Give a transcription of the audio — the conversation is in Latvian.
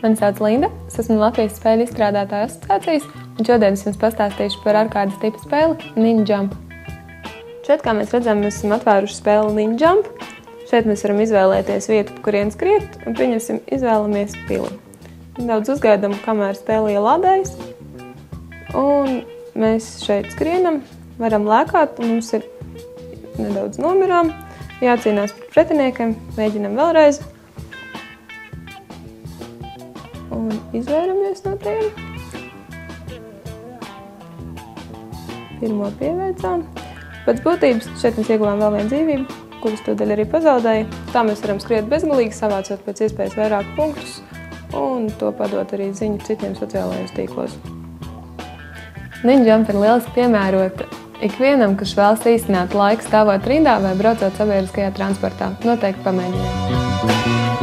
Mani sauc Linda, es esmu Latvijas spēļu izstrādātāju asociācijas, un šodien es jums pastāstīšu par ārkārtas tipa spēli Ninja Jump. Šeit, kā mēs redzam, mēs esam atvēruši spēli Ninja Jump. Šeit mēs varam izvēlēties vietu, pa kurien skriet, un pieņemsim izvēlamies pili. Nedaudz uzgaidam, kamēr spēle ielādējas, un mēs šeit skrienam, varam lēkāt, un mums ir nedaudz nomirām, jācīnās par pretiniekiem, mēģinam vēlreiz. Un izvēramies no tiem. Pirmo pieveicām. Pēc būtības šeit mēs ieguvām vēl vienu dzīvību, kuras tūdaļ arī pazaudēja. Tā mēs varam skriet bezgalīgi, savācot pēc iespējas vairāk punktus un to padot arī ziņu citiem sociālajos tīklos. Ninja Jump ir lieliski piemērota ikvienam, kurš vēlas īstenāt laiku stāvot rindā vai braucot sabiedriskajā transportā. Noteikti pamēģiniet!